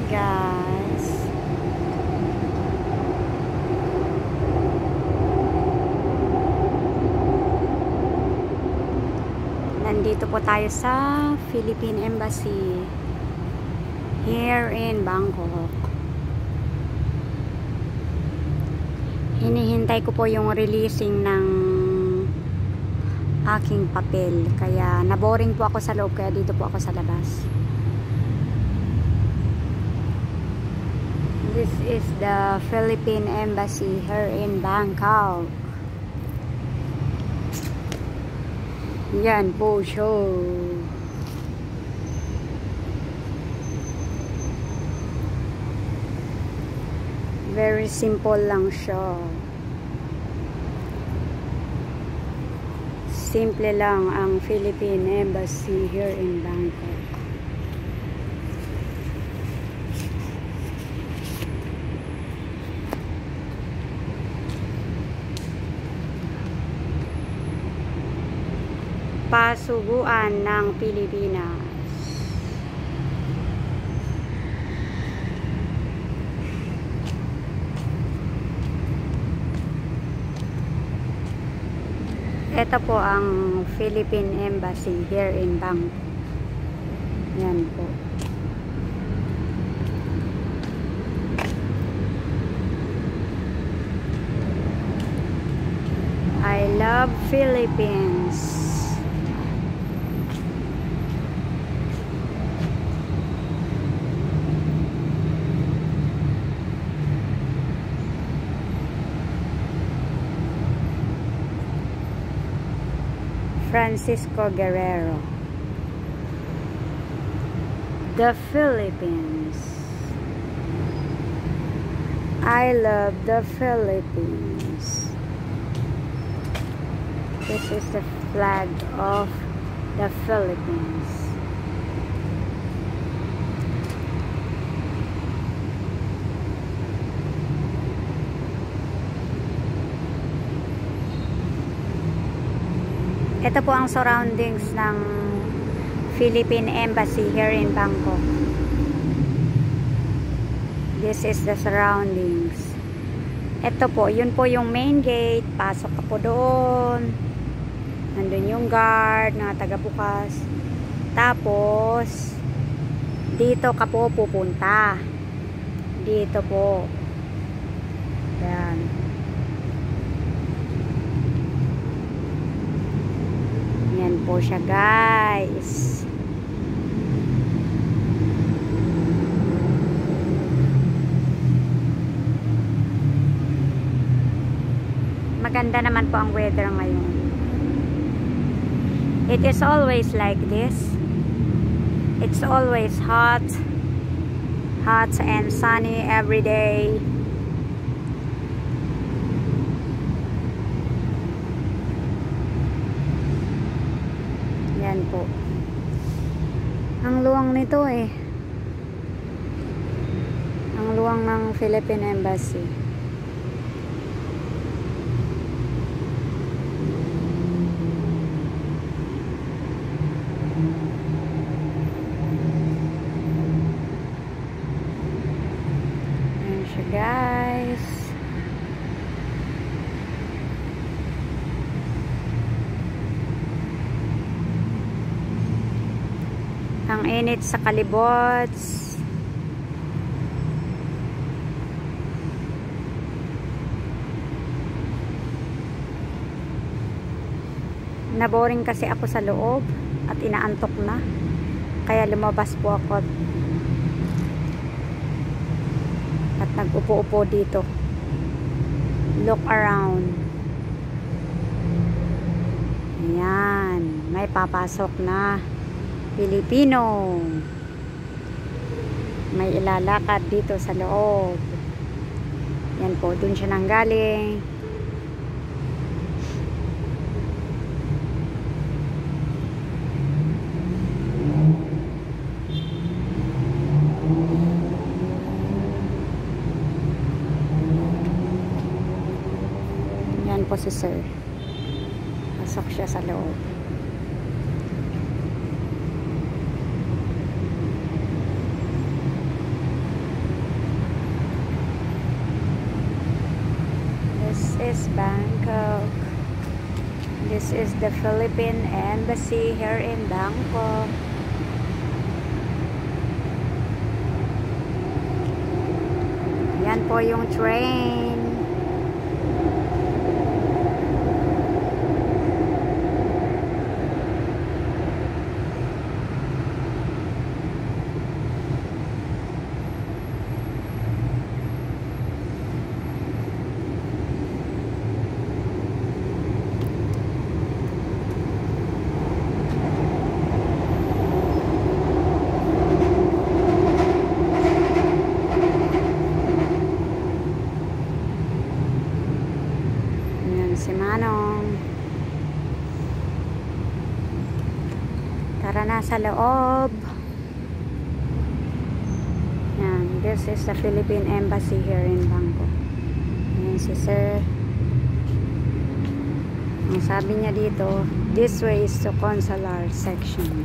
guys. Nandito po tayo sa Philippine Embassy here in Bangkok. Hinihintay ko po yung releasing ng aking papel. Kaya naboring po ako sa loob, kaya dito po ako sa labas. This is the Philippine Embassy here in Bangkok. Yan po siya. Very simple lang siya. Simple lang ang Philippine Embassy here in Bangkok. Pasuguan ng Pilipinas. Ito po ang Philippine Embassy here in Bangkok. Yan po. I love Philippines. Francisco Guerrero. The Philippines. I love the Philippines. This is the flag of the Philippines. Ito po ang surroundings ng Philippine Embassy here in Bangkok. This is the surroundings. Ito po, yun po yung main gate. Pasok ka po doon. Nandun yung guard na taga-bukas. Tapos, dito ka po pupunta. Dito po. Yan. Yan po siya, guys. Maganda naman po ang weather ngayon. It is always like this. It's always hot. Hot and sunny every day. Yan po. Ang luwang nito eh. Ang luwang ng Philippine Embassy. Ayan siya, guys. Ang init sa kalibots. Naboring kasi ako sa loob at inaantok na. Kaya lumabas po ako at nag-upo-upo dito. Look around. Ayan, may papasok na Pilipino. May ilalakad dito sa loob. Yan po, dun siya nanggaling. Yan po si sir. Pasok siya sa loob. This is the Philippine Embassy here in Bangkok. Yan po yung train. Si Manong. Tara na sa loob. Yan. This is the Philippine Embassy here in Bangkok. Yan si Sir. Ang sabi niya dito, this way is the consular section.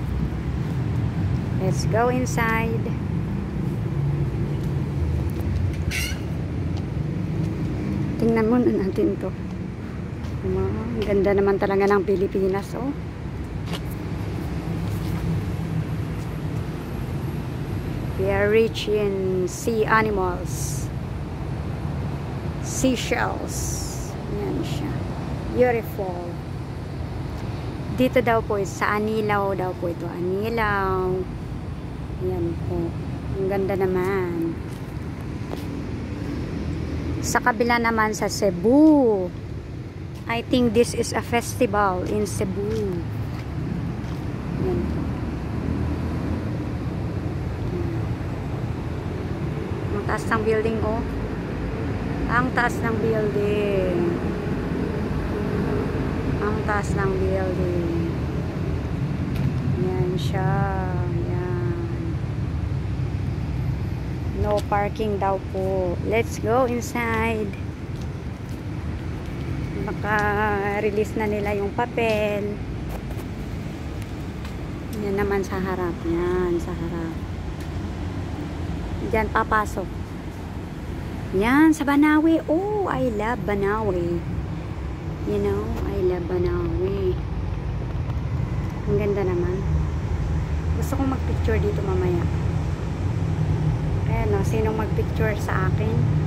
Let's go inside. Tingnan muna natin to. Ang ganda naman talaga ng Pilipinas, oh. We are rich in sea animals. Seashells. Yan siya. Beautiful. Dito daw po, sa Anilaw daw po ito. Anilaw. Yan po. Ang ganda naman. Sa kabila naman sa Cebu. I think this is a festival in Cebu. Yan. Ang taas ng building, oh. Ang taas ng building. Ang taas ng building. Yan siya. Yan. No parking daw po. Let's go inside. Naka-release na nila yung papel. Yan naman sa harap. Yan, sa harap. Diyan papasok. Yan, sa Banawe. Oh, I love Banawe. You know, I love Banawe. Ang ganda naman. Gusto kong mag-picture dito mamaya. Ayan o, sinong mag-picture sa akin?